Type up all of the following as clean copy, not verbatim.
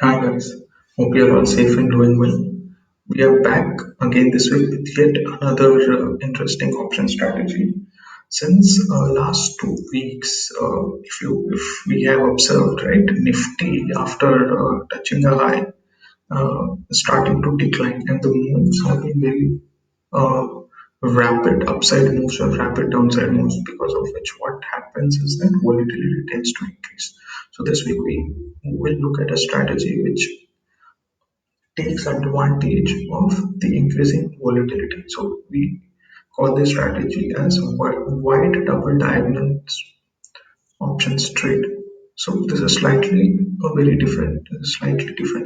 Hi guys, hope you are all safe and doing well. We are back again this week with yet another interesting option strategy. Since last 2 weeks, if we have observed, right, Nifty after touching a high, starting to decline, and the moves have been very uh, rapid upside moves or rapid downside moves, because of which what happens is that volatility tends to increase. So this week we will look at a strategy which takes advantage of the increasing volatility. So we call this strategy as wide double diagonal options trade. So this is slightly different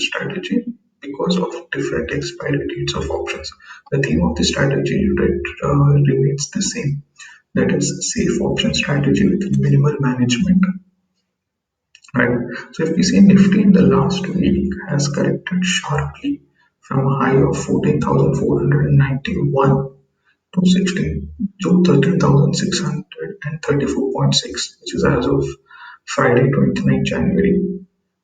strategy because of different expiry dates of options. The theme of the strategy remains the same. That is safe option strategy with minimal management. Right. So if we see Nifty in the last week has corrected sharply from a high of 14,491 to 13,634.6, which is as of Friday 29 January.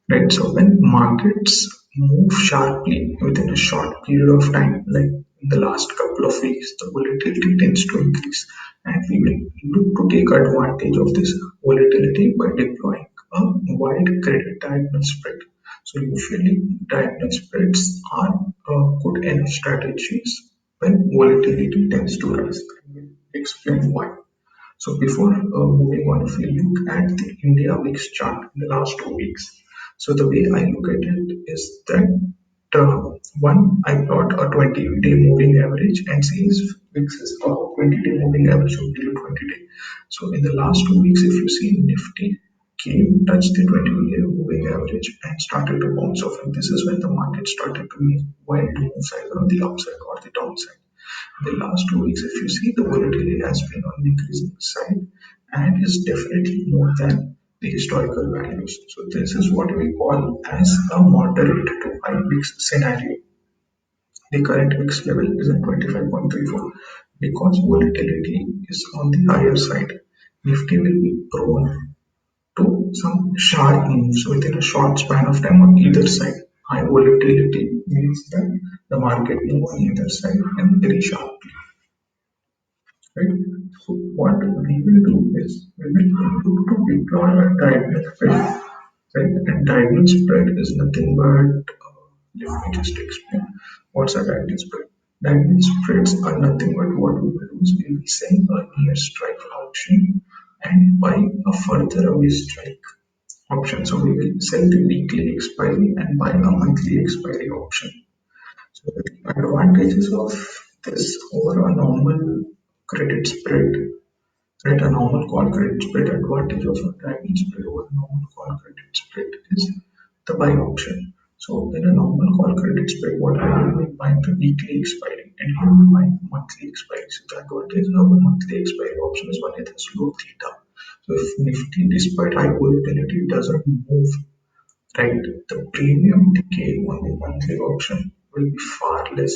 Right. So when markets move sharply within a short period of time, like in the last couple of weeks, the volatility tends to increase, and we will look to take advantage of this volatility by deploying a wide credit diagonal spread. So usually diagonal spreads are good enough strategies when volatility tends to rise. I will explain why. So before moving on, if we look at the India VIX chart in the last 2 weeks, so the way I look at it is that one, I plot a 20-day moving average and says VIX is a 20-day moving average of below 20-day. So in the last 2 weeks, if you see Nifty came, touched the 20-day moving average and started to bounce off, and this is when the market started to make wild moves either on the upside or the downside. The last 2 weeks, if you see, the volatility has been on the increasing side and is definitely more than the historical values. So this is what we call as a moderate to high VIX scenario. The current VIX level is at 25.34. Because volatility is on the higher side, Nifty will be prone to some sharp moves within a short span of time on either side. High volatility means that the market move on either side and very sharply. Right? So what we will do is we will look to deploy a diagonal spread. Right? And diagonal spread is nothing but let me just explain what's a diagonal spread. Diagonal spreads are nothing but what we will do is we will sell a near strike option and buy a further away strike option. So we will sell the weekly expiry and buy a monthly expiry option. So the advantages of this over a normal credit spread, right? A normal call credit spread advantage of a diagonal spread over a normal call credit spread is the buy option. So in a normal call credit spread, what I will be buying the weekly expiry and you will buy monthly expiry. So the advantage of a monthly expiry option is one, it has low theta. So if Nifty, despite high volatility, doesn't move, right, the premium decay on the monthly option will be far less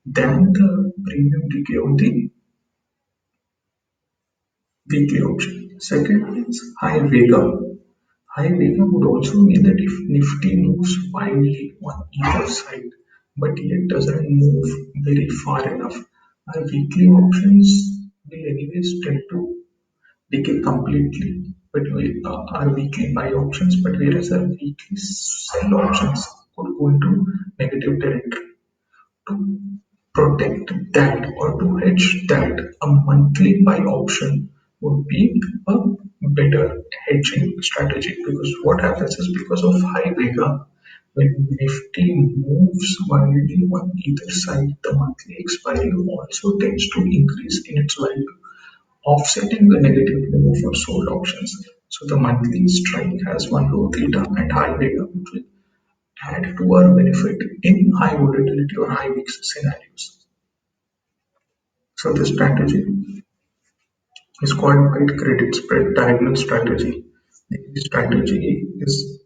than the premium decay on the weekly option. Second is high Vega. High Vega would also mean that if Nifty moves wildly on either side, but yet doesn't move very far enough, our weekly options will anyways tend to decay completely. But our weekly buy options, but whereas our weekly sell options could go into negative territory. To protect that or to hedge that, a monthly buy option would be a better hedging strategy, because what happens is because of high Vega, when Nifty moves wildly on either side, the monthly expiry also tends to increase in its value, offsetting the negative move for sold options. So the monthly strike has one low theta and high Vega, which will add to our benefit in high volatility or high VIX scenarios. So the strategy is called wide credit spread diagonal strategy. The strategy is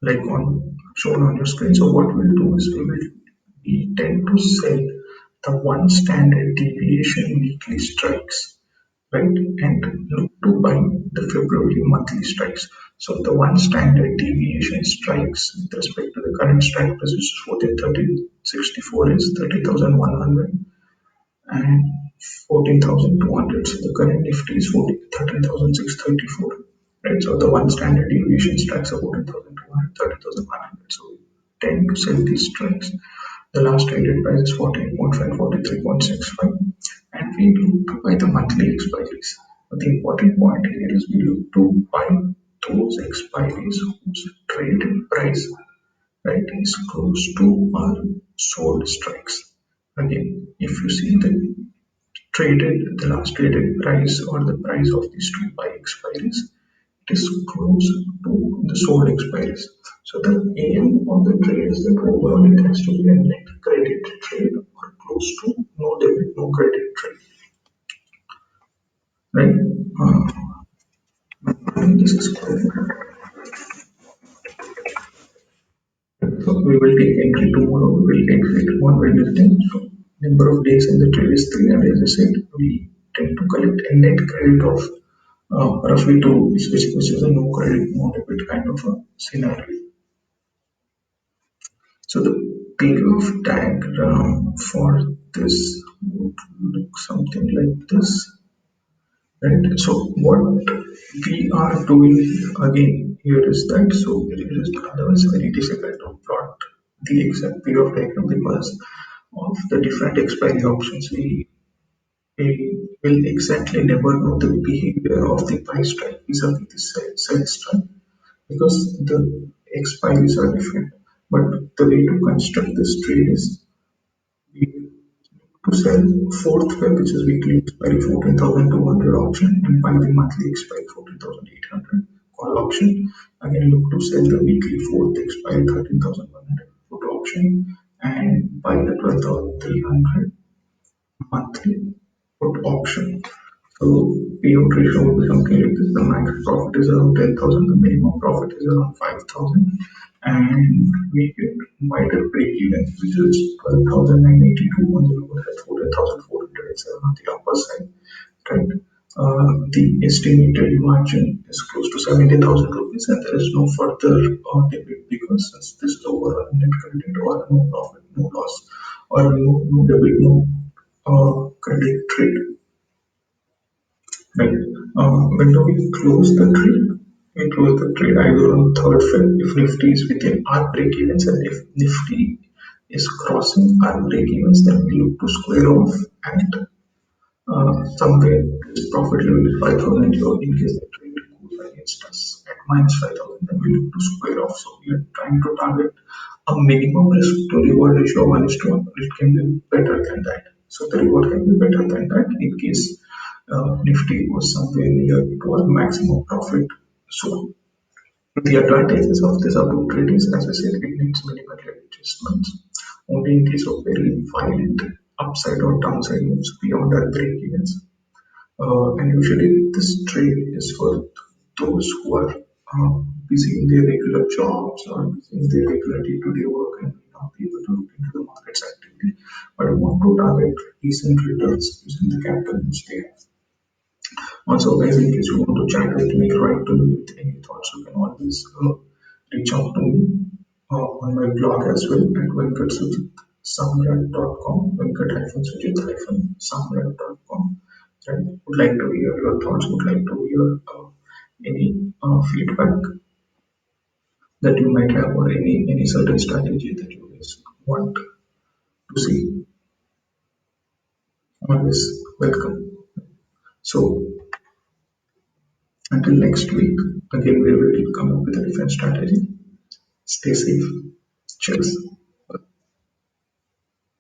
like on shown on your screen. So what we'll do is we tend to sell the one standard deviation weekly strikes, right, and look to buy the February monthly strikes. So the one standard deviation strikes with respect to the current strike price, which is 14,1364, is 30,100 and 14,200. So the current Nifty is 13,634. Right. So the one standard deviation strikes are 14,200, 30,100. So we tend to sell these strikes. The last traded price is 14.5, 43.65, and we look to buy the monthly expiries. But the important point here is we look to buy those expiries whose traded price, right, is close to our sold strikes. Again, if you see the last traded price or the price of these two buy expiries, it is close to the sold expiries. So the aim of the trade is that overall it has to be a net credit trade or close to no debit, no credit trade, right? And this is correct. So we will take entry tomorrow, we will exit on Wednesday. So number of days in the trade is 3, and as I said, we tend to collect a net credit of roughly 2 rupees, which is a no credit, no debit kind of a scenario. So the payoff diagram for this would look something like this. Right. So what we are doing again here is that, so it is otherwise very difficult to plot the exact payoff diagram because of the different expiry options. We will exactly never know the behavior of the buy strike vis-a-vis the sell strike because the expiries are different. But the way to construct this trade is we to sell fourth Feb, which is weekly expiry 14,200 option, and buy the monthly expiry 14,800 call option. Again, look to sell the weekly fourth expiry 13,100 put option and buy the 12,300 monthly put option. So payout ratio would be something like this. The max profit is around 10,000, the minimum profit is around 5,000, and we get wider break even, which is 12,982 on the lower side, 14,407 on the upper side. Right. The estimated margin is close to 70,000 rupees, and there is no further debit because since this is overall net credit or no profit, no loss, or no debit, no credit trade. Right. When do we close the trade? We close the trade either on third Feb if Nifty is within our break evens, and if Nifty is crossing our break evens, then we look to square off and somewhere this profit level is 5,000. So in case the trade goes against us at minus 5,000, then we look to square off. So we are trying to target a minimum risk to reward ratio of 1:1. It can be better than that. So the reward can be better than that in case Nifty was somewhere near to our maximum profit. So the advantages of this above trade is, as I said, it needs minimal adjustments. Only in case of very violent upside or downside moves beyond our break evens. And usually this trade is for those who are busy in their regular jobs or busy in their regular day-to-day work and may not be able to look into the markets actively, but want to target decent returns using the capital which they have. Also, guys, in case you want to chat with me, write to me with any thoughts, you can always reach out to me on my blog as well at venkatsujitsamrat.com, venkat-sujit-samrat.com. And would like to hear your thoughts, would like to hear any feedback that you might have or any certain strategy that you guys want to see. Always welcome. So until next week, again we will come up with a different strategy. Stay safe. Cheers.